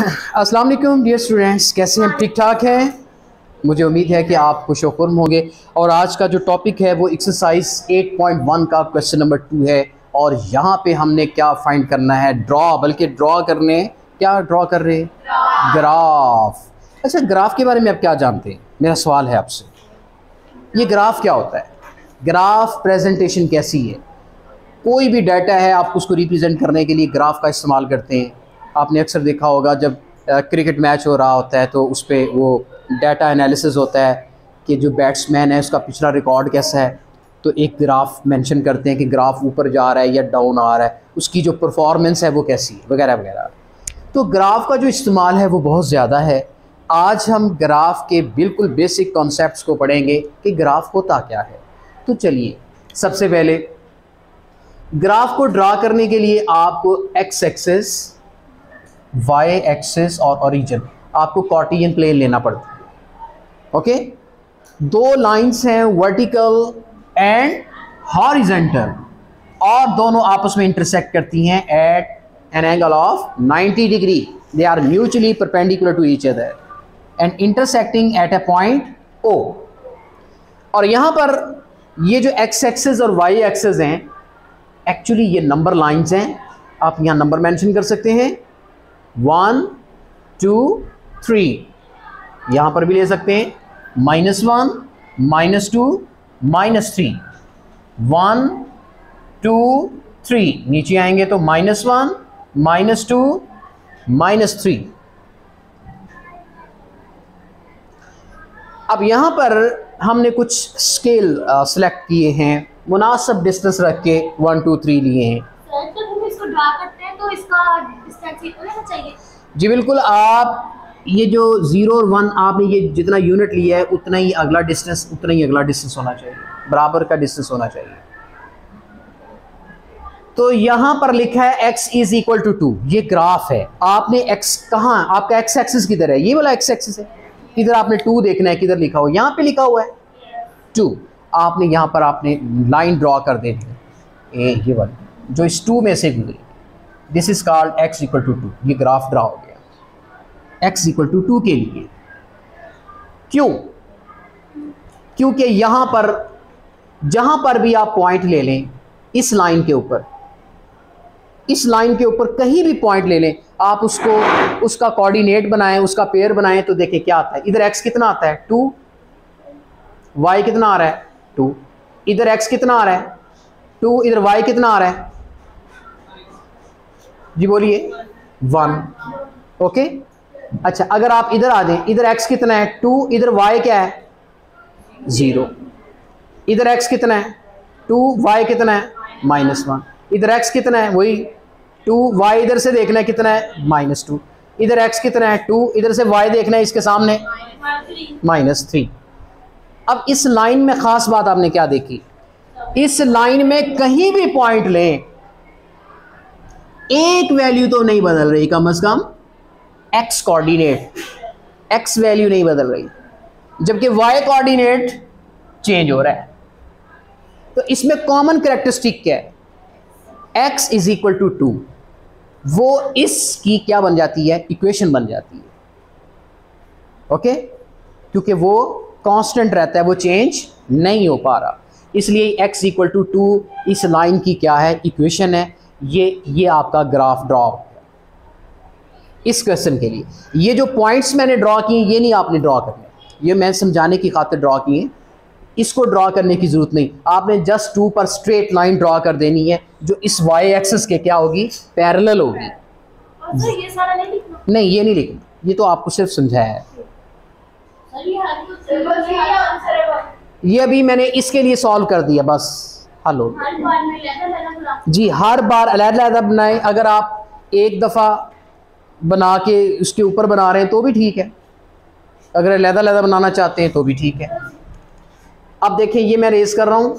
अस्सलाम वालेकुम dear students, कैसे हैं? ठीक ठाक हैं। मुझे उम्मीद है कि आप खुश-ओ-खुर्म होंगे। और आज का जो टॉपिक है वो एक्सरसाइज 8.1 का क्वेश्चन नंबर 2 है। और यहाँ पे हमने क्या फाइंड करना है? ड्रॉ, बल्कि ड्रॉ करने, क्या ड्रॉ कर रहे हैं? ग्राफ। अच्छा, ग्राफ के बारे में आप क्या जानते हैं? मेरा सवाल है आपसे, ये ग्राफ क्या होता है? ग्राफ प्रेजेंटेशन कैसी है? कोई भी डाटा है, आप उसको रिप्रेजेंट करने के लिए ग्राफ का इस्तेमाल करते हैं। आपने अक्सर देखा होगा जब क्रिकेट मैच हो रहा होता है तो उस पर वो डाटा एनालिसिस होता है कि जो बैट्समैन है उसका पिछला रिकॉर्ड कैसा है, तो एक ग्राफ मेंशन करते हैं कि ग्राफ ऊपर जा रहा है या डाउन आ रहा है, उसकी जो परफॉर्मेंस है वो कैसी है, वगैरह वगैरह। तो ग्राफ का जो इस्तेमाल है वो बहुत ज़्यादा है। आज हम ग्राफ के बिल्कुल बेसिक कॉन्सेप्ट्स को पढ़ेंगे कि ग्राफ होता क्या है। तो चलिए, सबसे पहले ग्राफ को ड्रा करने के लिए आपको एक्स एक्सिस, वाई एक्सिस और ओरिजिन, आपको कार्टेशियन प्लेन लेना पड़ता है। ओके, दो लाइंस हैं, वर्टिकल एंड हॉरिजॉन्टल, और दोनों आपस में इंटरसेक्ट करती हैं at an angle of 90 degree. They are mutually perpendicular to each other and intersecting at a point O. और यहाँ पर ये जो एक्स एक्सिस और वाई एक्सिस हैं, एक्चुअली ये नंबर लाइंस हैं। आप यहाँ नंबर मेंशन कर सकते हैं, 1 2 3। यहाँ पर भी ले सकते हैं -1 -2 -3, 1 2 3। नीचे आएंगे तो -1 -2 -3। अब यहाँ पर हमने कुछ स्केल सेलेक्ट किए हैं, मुनासिब डिस्टेंस रख के 1 2 3 लिए हैं। जब हम इसको ड्रा करते हैं तो इसका डिस्टेंस इक्वल होना चाहिए। जी बिल्कुल, आप ये जो 0 और 1 आपने ये जितना यूनिट लिया है उतना ही अगला डिस्टेंस, उतना ही अगला डिस्टेंस होना चाहिए, बराबर का डिस्टेंस होना चाहिए। तो यहाँ पर लिखा है x इज इक्वल टू 2। ये ग्राफ है। आपने x कहाँ, आपका x एक्सिस किधर है? ये वाला x एक्सिस है। इधर आपने 2 देखना है, किधर लिखा हुआ? यहाँ पे लिखा हुआ है 2। आपने यहाँ पर आपने लाइन ड्रॉ कर देनी है, ये वाली जो इस 2 में से गुजरी। This is called x equal to 2। ये ग्राफ ड्रा हो गया x इक्वल टू 2 के लिए। क्यों? क्योंकि यहाँ पर जहाँ पर भी आप पॉइंट ले लें, इस लाइन के ऊपर, इस लाइन के ऊपर कहीं भी पॉइंट ले लें, आप उसको, उसका कोऑर्डिनेट बनाएं, उसका पेयर बनाएं, तो देखें क्या आता है। इधर x कितना आता है? 2। y कितना आ रहा है? 2। इधर x कितना आ रहा है? 2। इधर y कितना आ रहा है? जी बोलिए, 1। ओके, अच्छा, अगर आप इधर आ जाएं, इधर x कितना है? 2। इधर y क्या है? 0। इधर x कितना है? 2। y कितना है? -1। इधर x कितना है? वही 2। y इधर से देखना है कितना है? -2। इधर x कितना है? 2। इधर से y देखना है इसके सामने -3। अब इस लाइन में खास बात आपने क्या देखी? इस लाइन में कहीं भी पॉइंट लें, एक वैल्यू तो नहीं बदल रही, कम से कम x कोऑर्डिनेट, x वैल्यू नहीं बदल रही, जबकि y कोऑर्डिनेट चेंज हो रहा है। तो इसमें कॉमन कैरेक्टरिस्टिक क्या है? x is equal to 2। वो इसकी क्या बन जाती है? इक्वेशन बन जाती है। ओके, क्योंकि वो कांस्टेंट रहता है, वो चेंज नहीं हो पा रहा, इसलिए x इक्वल टू 2 इस लाइन की क्या है? इक्वेशन है। ये आपका ग्राफ ड्रॉ हो गया इस क्वेश्चन के लिए। ये जो पॉइंट्स मैंने ड्रॉ किए, ये नहीं आपने ड्रॉ करने, ये मैं समझाने की खातिर ड्रॉ किए। इसको ड्रॉ करने की जरूरत नहीं, आपने जस्ट 2 पर स्ट्रेट लाइन ड्रॉ कर देनी है जो इस y एक्सिस के क्या होगी? पैरेलल होगी। अच्छा, ये सारा नहीं लिखना? नहीं, ये नहीं लिखना, ये तो आपको सिर्फ समझाया है। ये अभी मैंने इसके लिए सॉल्व कर दिया, बस हल हो गया। जी, हर बार अलग-अलग बनाएं। अगर आप एक दफ़ा बना के उसके ऊपर बना रहे हैं तो भी ठीक है, अगर अलग-अलग बनाना चाहते हैं तो भी ठीक है। अब देखें, ये मैं रेज कर रहा हूं।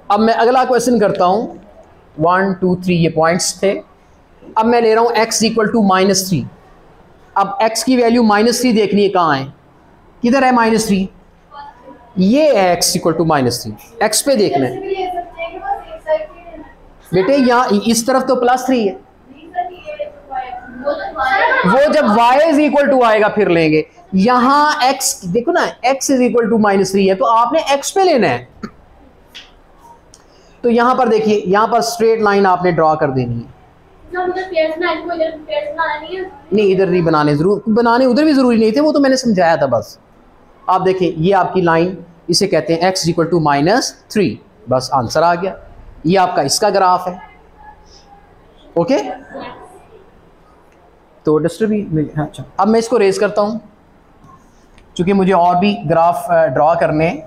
अब मैं अगला क्वेश्चन करता हूं। 1 2 3 ये पॉइंट्स थे। अब मैं ले रहा हूं x इक्वल टू -3। अब x की वैल्यू -3 देखनी है, कहाँ है? किधर है -3? ये है x इक्वल टू -3। x पे देखना है बेटे, यहाँ इस तरफ तो +3 है, वो जब y इज इक्वल टू आएगा फिर लेंगे। यहां x देखो ना, x इज इक्वल टू -3 है तो आपने x पे लेना है। तो यहां पर देखिए, यहां पर स्ट्रेट लाइन आपने ड्रॉ कर देनी है। नहीं, इधर नहीं बनाने, जरूर बनाने उधर भी जरूरी नहीं थे, वो तो मैंने समझाया था बस। आप देखिए ये आपकी लाइन, इसे कहते हैं x इक्वल टू -3, बस आंसर आ गया। ये आपका इसका ग्राफ है। ओके, तो डिस्टर्ब भी। अच्छा, अब मैं इसको रेज करता हूं क्योंकि मुझे और भी ग्राफ ड्रॉ करने।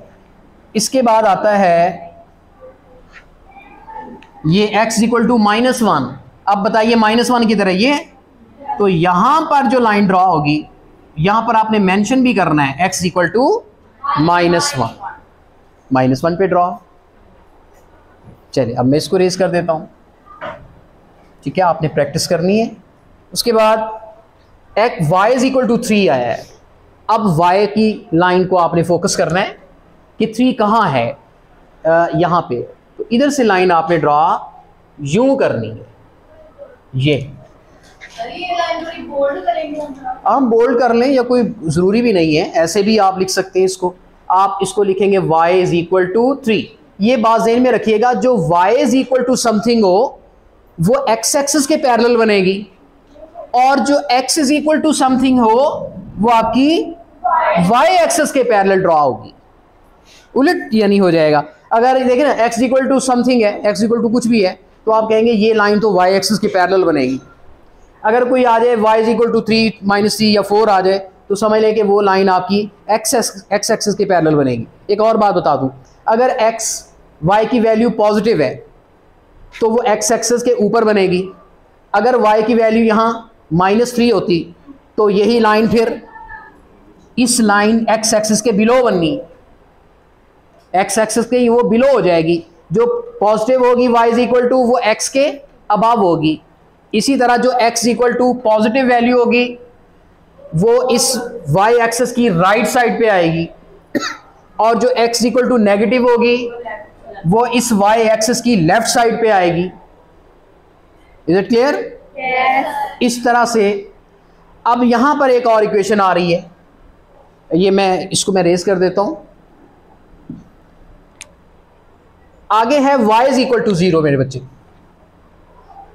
इसके बाद आता है ये x इक्वल टू -1। अब बताइए -1 किधर है ये? तो यहां पर जो लाइन ड्रॉ होगी, यहां पर आपने मेंशन भी करना है x इक्वल टू -1 पे ड्रॉ। चलिए अब मैं इसको रेज कर देता हूं। ठीक है, आपने प्रैक्टिस करनी है। उसके बाद y इज इक्वल टू 3 आया है। अब y की लाइन को आपने फोकस करना है कि 3 कहाँ है, यहाँ पे। तो इधर से लाइन आपने ड्रॉ यूं करनी है। ये लाइन थोड़ी बोल्ड करेंगे हम बोल्ड कर लें या कोई ज़रूरी भी नहीं है, ऐसे भी आप लिख सकते हैं इसको। आप इसको लिखेंगे y इज इक्वल टू 3। ये बात ज़हन में रखिएगा, जो y is equal to something हो वो x एक्सिस के पैरेलल बनेगी, और जो x is equal to something हो वो आपकी y एक्सिस के पैरेलल ड्रॉ होगी। उलट यानी हो जाएगा। अगर देखें ना, x इक्वल टू समथिंग है, x इक्वल टू कुछ भी है, तो आप कहेंगे ये लाइन तो y एक्सिस के पैरेलल बनेगी। अगर कोई आ जाए y इज इक्वल टू 3 -3 या 4 आ जाए, तो समझ लें कि वो लाइन आपकी x एक्सिस के पैरेलल बनेगी। एक और बात बता दूं, अगर x y की वैल्यू पॉजिटिव है तो वो x एक्सिस के ऊपर बनेगी। अगर y की वैल्यू यहाँ -3 होती तो यही लाइन फिर इस लाइन x एक्सिस के बिलो बननी, x एक्सिस के वो बिलो हो जाएगी। जो पॉजिटिव होगी y इज इक्वल टू वो x के अबव होगी। इसी तरह जो x equal to positive value होगी वो इस y एक्सिस की राइट साइड पे आएगी, और जो x इक्वल टू नेगेटिव होगी वो इस y एक्सिस की लेफ्ट साइड पे आएगी। Is it clear? इस तरह से अब यहां पर एक और इक्वेशन आ रही है, ये इसको मैं रेज कर देता हूं। आगे है y इज इक्वल टू 0। मेरे बच्चे,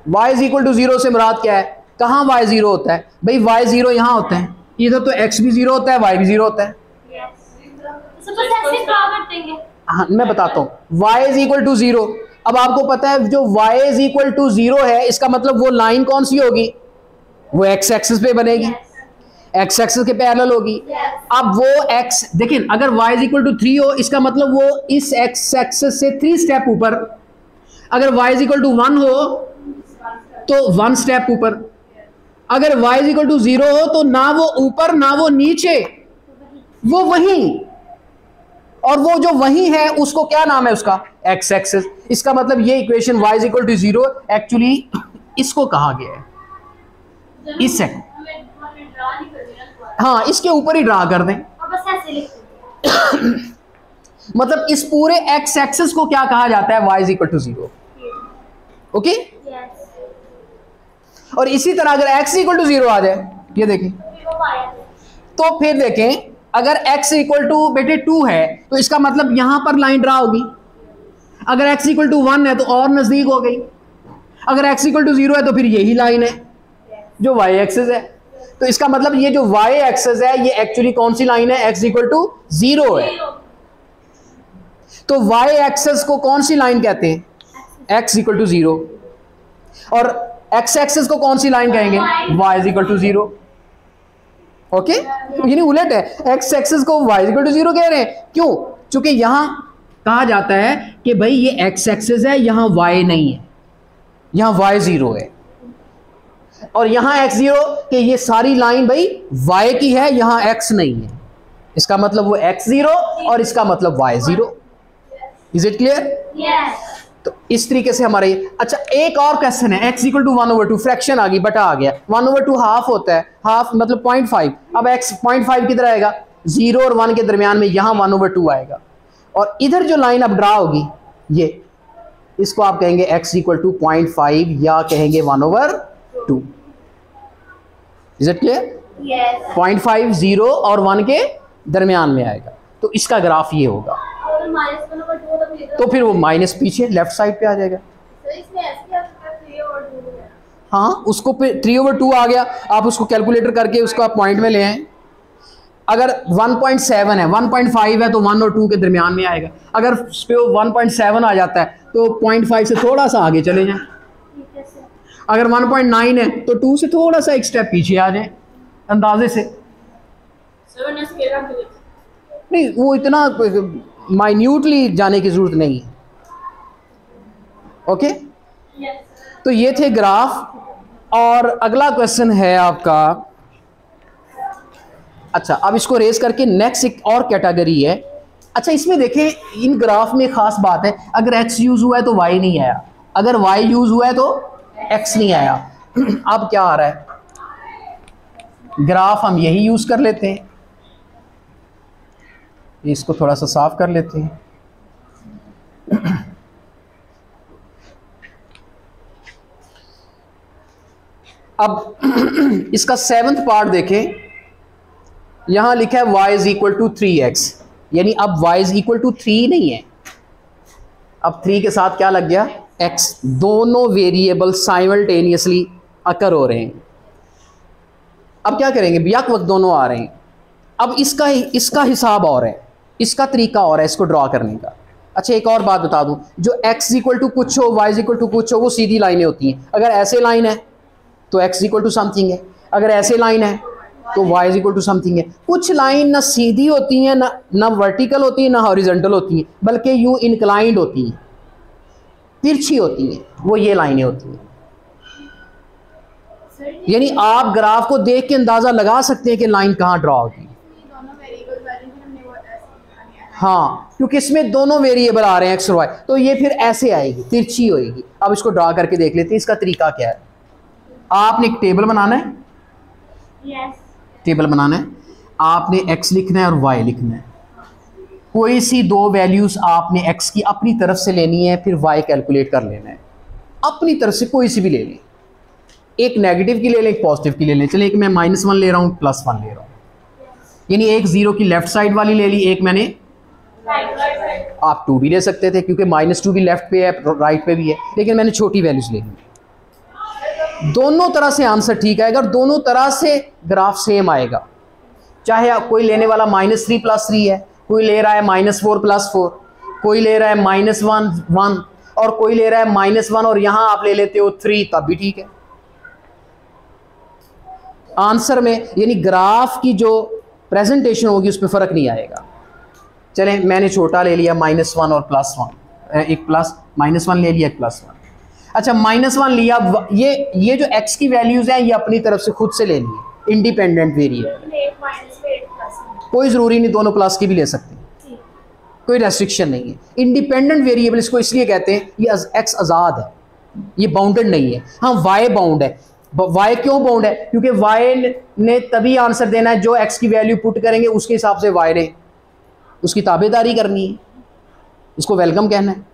y इज इक्वल टू 0 से मुराद क्या है? कहां y 0 होता है? भाई y 0 यहां होता है, इधर तो x भी 0 होता है, y भी 0 होता है। हाँ, मैं बताता हूं। y is equal to 0। अब आपको पता है जो y इज इक्वल टू 0 है, इसका मतलब वो लाइन कौन सी होगी? वो x एक्सिस पे बनेगी, x एक्सिस के पैरेलल होगी। अब वो x देखिए, अगर y इज इक्वल टू 3 हो, इसका मतलब वो इस x एक्सिस से 3 स्टेप ऊपर। अगर y इज इक्वल टू 1 हो तो 1 स्टेप ऊपर। अगर y इज इक्वल टू 0 हो तो ना वो ऊपर ना वो नीचे, वो वहीं। और वो जो वहीं है उसको क्या नाम है? उसका x एक्सिस। इसका मतलब ये equation y is equal to 0 actually इसको कहा गया है, इस हाँ, इसके ऊपर ही ड्रा कर दें। मतलब इस पूरे x एक्सिस को क्या कहा जाता है? y is equal to 0। Okay, और इसी तरह अगर x इक्वल टू 0 आ जाए, ये देखें, तो फिर देखें अगर x इक्वल टू बेटे 2 है तो इसका मतलब यहां पर लाइन ड्रा होगी। अगर x इक्वल टू 1 है तो और नजदीक हो गई। अगर x इक्वल टू 0 है तो फिर यही लाइन है जो y एक्सिस है। तो इसका मतलब ये जो y एक्सिस है ये एक्चुअली कौन सी लाइन है? x इक्वल टू 0 है। तो y एक्सिस को कौन सी लाइन कहते हैं? x equal to 0। और x एक्सिस को कौन सी लाइन कहेंगे? y is equal to 0। Okay, यानी उलट है, x एक्सिस को y इज इक्वल टू 0 कह रहे हैं। क्यों? क्योंकि यहां कहा जाता है कि भाई ये x एक्सिस है, यहां y नहीं है, यहां y 0 है। और यहां x 0 कि ये सारी लाइन भाई y की है, यहां x नहीं है। इसका मतलब वो x 0 और इसका मतलब y 0। Is it clear? तो इस तरीके से हमारे। अच्छा, एक और क्वेश्चन है, x इक्वल टू 1/2, फ्रैक्शन आ गई, बटा आ गया। 1/2 हाफ होता है, हाफ मतलब 0.5। अब x 0.5 किधर आएगा? 0 और 1 के दरमियान में, यहां 1/2 आएगा। और इधर जो लाइन अब ड्रा होगी, ये इसको आप कहेंगे x इक्वल टू 0.5 या कहेंगे 1/2। Is it clear? यस। 0.5 0 और 1 के दरमियान में आएगा, तो इसका ग्राफ ये होगा। और -1/2 तो फिर वो माइनस पीछे लेफ्ट साइड पे आ जाएगा। तो इसमें ऐसे क्या होता है 3/2 है। हाँ, उसको 3/2 आ गया, आप उसको कैलकुलेटर करके उसको आप पॉइंट में ले आए। अगर 1.7 है, 1.5 है तो 1 और 2 के दरमियान में आएगा। अगर उस पे 1.7 आ जाता है तो 0.5 से थोड़ा सा आगे चले जाएं। ठीक है सर। अगर 1.9 है तो 2 से थोड़ा सा एक स्टेप पीछे आ जाएं अंदाजे से। नहीं, वो इतना माइन्यूटली जाने की जरूरत नहीं है। ओके, तो ये थे ग्राफ। और अगला क्वेश्चन है आपका, अच्छा अब इसको रेज करके नेक्स्ट एक और कैटेगरी है। अच्छा, इसमें देखें इन ग्राफ में खास बात है, अगर x यूज हुआ है तो y नहीं आया, अगर y यूज हुआ है तो x नहीं आया। अब क्या आ रहा है, ग्राफ हम यही यूज कर लेते हैं, इसको थोड़ा सा साफ कर लेते हैं। अब इसका 7th पार्ट देखें, यहां लिखा है y is equal to 3x, यानी अब y इज इक्वल टू 3 नहीं है, अब 3 के साथ क्या लग गया x। दोनों वेरिएबल साइमल्टेनियसली अकर हो रहे हैं। अब क्या करेंगे, यक वक्त दोनों आ रहे हैं। अब इसका हिसाब और है, इसका तरीका और है इसको ड्रॉ करने का। अच्छा, एक और बात बता दूं, जो x इक्वल टू कुछ हो, y इक्वल टू कुछ हो, वो सीधी लाइनें होती हैं। अगर ऐसे लाइन है तो x इक्वल टू समथिंग है, अगर ऐसे लाइन है तो y is equal to something है। कुछ लाइन ना सीधी होती हैं, ना वर्टिकल होती हैं, ना हॉरिजॉन्टल होती हैं, बल्कि यूं इंक्लाइंड होती हैं, तिरछी होती हैं, वो ये लाइनें होती हैं। यानी आप ग्राफ को देख के अंदाजा लगा सकते हैं कि लाइन कहाँ ड्रॉ होगी। हाँ, क्योंकि इसमें दोनों वेरिएबल आ रहे हैं x और y, तो ये फिर ऐसे आएगी, तिरछी होएगी। अब इसको ड्रॉ करके देख लेते हैं इसका तरीका क्या है। आपने एक टेबल बनाना है, यस। टेबल बनाना है, आपने x लिखना है और y लिखना है। कोई सी दो वैल्यूज आपने x की अपनी तरफ से लेनी है, फिर y कैलकुलेट कर लेना है अपनी तरफ से, कोई सी भी ले लें। एक नेगेटिव की ले लें, एक पॉजिटिव की ले लें। चलिए, एक मैं -1 ले रहा हूँ, +1 ले रहा हूँ, यानी एक 0 की लेफ्ट साइड वाली ले ली, एक मैंने, आप 2 भी ले सकते थे क्योंकि -2 भी लेफ्ट पे है, राइट पे भी है, लेकिन मैंने छोटी वैल्यूज ले ली। दोनों तरह से आंसर ठीक आएगा और दोनों तरह से ग्राफ सेम आएगा। चाहे कोई लेने वाला -3 + 3 है, कोई ले रहा है -4 + 4, कोई ले रहा है -1 1 और कोई ले रहा है -1 और यहां आप ले लेते हो 3, तब भी ठीक है आंसर में। यानी ग्राफ की जो प्रेजेंटेशन होगी उस पर फर्क नहीं आएगा। चलें, मैंने छोटा ले लिया -1 और +1, एक प्लस -1 ले लिया, एक +1। अच्छा, -1 लिया, ये जो x की वैल्यूज हैं ये अपनी तरफ से खुद से ले लिए, इंडिपेंडेंट वेरिएबल, कोई ज़रूरी नहीं, दोनों प्लस की भी ले सकते हैं, कोई रेस्ट्रिक्शन नहीं है। इंडिपेंडेंट वेरिएबल इसको इसलिए कहते हैं, ये x आज़ाद है, ये बाउंडेड नहीं है। हाँ, y बाउंड है। y क्यों बाउंड है? क्योंकि y ने तभी आंसर देना है जो x की वैल्यू पुट करेंगे उसके हिसाब से y ने उसकी ताबेदारी करनी है, उसको वेलकम कहना है।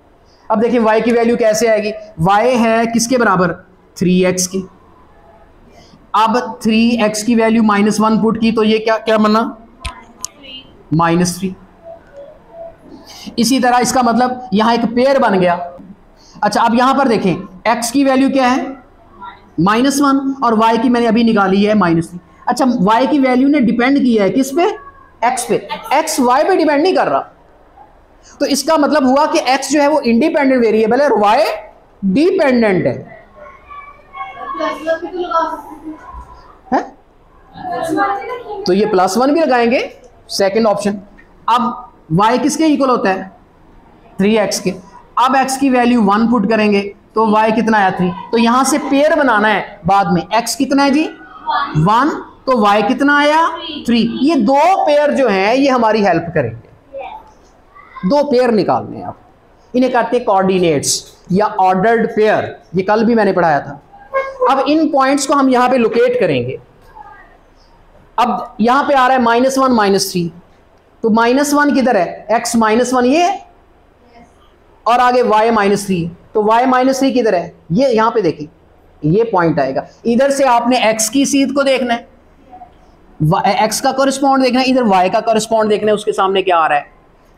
अब देखिए y की वैल्यू कैसे आएगी, y है किसके बराबर, 3x की। अब 3x की वैल्यू -1 पुट की तो ये क्या क्या बना, -3। इसी तरह इसका मतलब यहां एक पेयर बन गया। अच्छा, अब यहां पर देखें x की वैल्यू क्या है, -1 और y की मैंने अभी निकाली है -3। अच्छा, y की वैल्यू ने डिपेंड किया है किस पे, x पे, x y पे डिपेंड नहीं कर रहा। तो इसका मतलब हुआ कि x जो है वो इंडिपेंडेंट वेरिएबल है और y डिपेंडेंट है। तो ये +1 भी लगाएंगे, सेकंड ऑप्शन। अब y किसके इक्वल होता है, 3x के। अब x की वैल्यू 1 पुट करेंगे तो y कितना आया, 3। तो यहां से पेयर बनाना है बाद में, x कितना है जी 1, तो y कितना आया 3। ये दो पेयर जो हैं ये हमारी हेल्प करेंगे, दो पेयर निकालने हैं। आप इन्हें कहते हैं कोऑर्डिनेट्स या ऑर्डर्ड पेयर, ये कल भी मैंने पढ़ाया था। अब इन पॉइंट्स को हम यहां पे लोकेट करेंगे। अब यहां पे आ रहा है -1 -3, तो -1 किधर है, x -1 ये, और आगे y -3, तो y -3 किधर है, ये यहां पे देखिए, ये पॉइंट आएगा। इधर से आपने x की सीध को देखना है, एक्स का करस्पॉन्ड देखना है, इधर वाई का करस्पॉन्ड देखना है, उसके सामने क्या आ रहा है।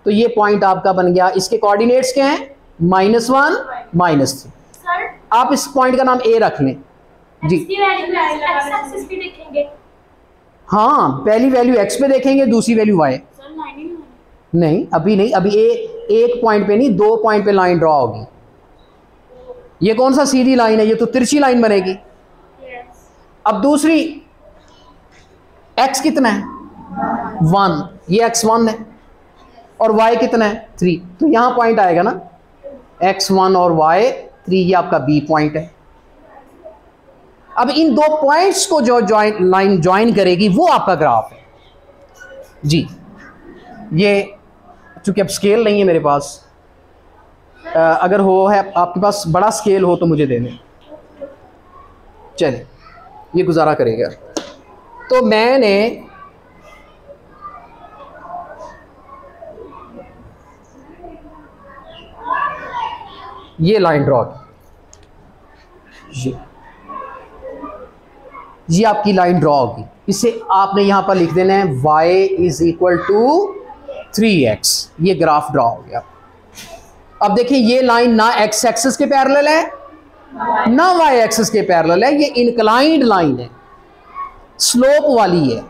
तो ये पॉइंट आपका बन गया। इसके कोऑर्डिनेट्स क्या हैं? -1 -3। सर आप इस पॉइंट का नाम ए रख लें जी। एक्स की वैल्यू एक्स एक्सिस पे देखेंगे। हाँ, पहली वैल्यू एक्स पे देखेंगे, दूसरी वैल्यू वाई। सर लाइन ही नहीं नहीं, अभी नहीं, अभी एक पॉइंट पे नहीं, 2 पॉइंट पे लाइन ड्रॉ होगी। ये कौन सा सीधी लाइन है? ये तो तिरछी लाइन बनेगी। यस अब दूसरी, x कितना है? 1, ये x1 है, और y कितना है? 3। तो यहां पॉइंट आएगा ना, x1 और y3, ये आपका b पॉइंट है। अब इन दो पॉइंट्स को जो लाइन ज्वाइन करेगी वो आपका ग्राफ है जी। ये चूंकि अब स्केल नहीं है मेरे पास, अगर हो है आपके पास बड़ा स्केल हो तो मुझे दे दें। चलिए, ये गुजारा करेगा। तो मैंने ये लाइन ड्रॉ की, ये आपकी लाइन ड्रॉ होगी। इसे आपने यहां पर लिख देना है y = 3x। ये ग्राफ ड्रॉ हो गया। अब देखिए, ये लाइन ना x एक्सिस के पैरेलल है ना y एक्सिस के पैरेलल है, ये इंक्लाइंड लाइन है, स्लोप वाली है।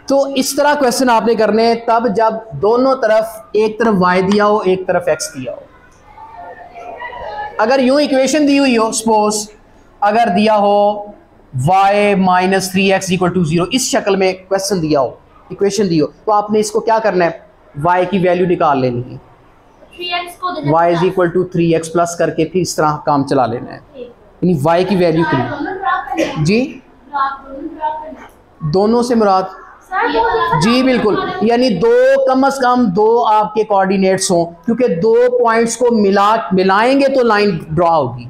तो इस तरह क्वेश्चन आपने करने हैं तब जब दोनों तरफ, एक तरफ y दिया हो, एक तरफ x दिया हो। अगर यूं इक्वेशन दी हुई हो, सपोज अगर दिया हो y - 3x = 0, इस शक्ल में क्वेश्चन दिया हो, इक्वेशन दी हो, तो आपने इसको क्या करना है? y की वैल्यू निकाल लेनी है। 3x को दे y = 3x प्लस करके फिर इस तरह काम चला लेना है, यानी y की वैल्यू कितनी जी। दोनों से मुराद जी बिल्कुल, यानी दो, कम से कम 2 आपके कोऑर्डिनेट्स हों, क्योंकि 2 पॉइंट्स को मिलाएंगे तो लाइन ड्रॉ होगी।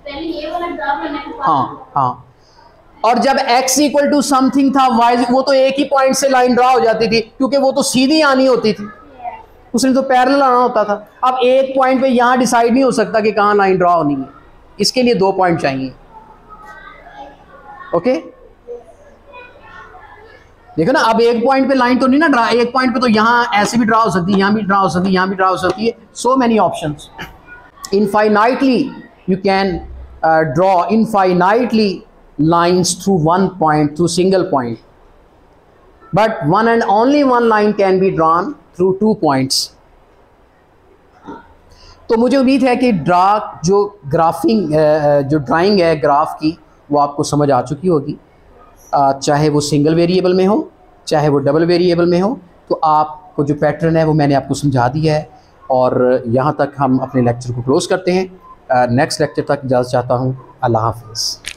पहले ये वाला ड्रा करने के बाद हाँ हाँ। और जब x = समथिंग था, y वो तो एक ही पॉइंट से लाइन ड्रॉ हो जाती थी, क्योंकि वो तो सीधी आनी होती थी, उसने तो पैरेलल आना होता था। अब एक पॉइंट पे यहाँ डिसाइड नहीं हो सकता कि कहाँ लाइन ड्रॉ होनी है, इसके लिए 2 पॉइंट चाहिए। ओके, देखो ना, अब एक पॉइंट पे लाइन तो नहीं ना ड्रा, एक पॉइंट पे तो यहाँ ऐसे भी ड्रा हो सकती है, यहाँ भी ड्रा हो सकती है, यहाँ भी ड्रा हो सकती है। So many options. Infinitely you can draw infinitely lines through one point, through single point, but one and only one line can be drawn through 2 points. तो मुझे उम्मीद है कि जो ड्राइंग है ग्राफ की, वो आपको समझ आ चुकी होगी। चाहे वो सिंगल वेरिएबल में हो, चाहे वो डबल वेरिएबल में हो, तो आपको जो पैटर्न है वो मैंने आपको समझा दिया है। और यहाँ तक हम अपने लेक्चर को क्लोज़ करते हैं। नेक्स्ट लेक्चर तक इजाज़त चाहता हूँ। अल्लाह हाफ़िज़।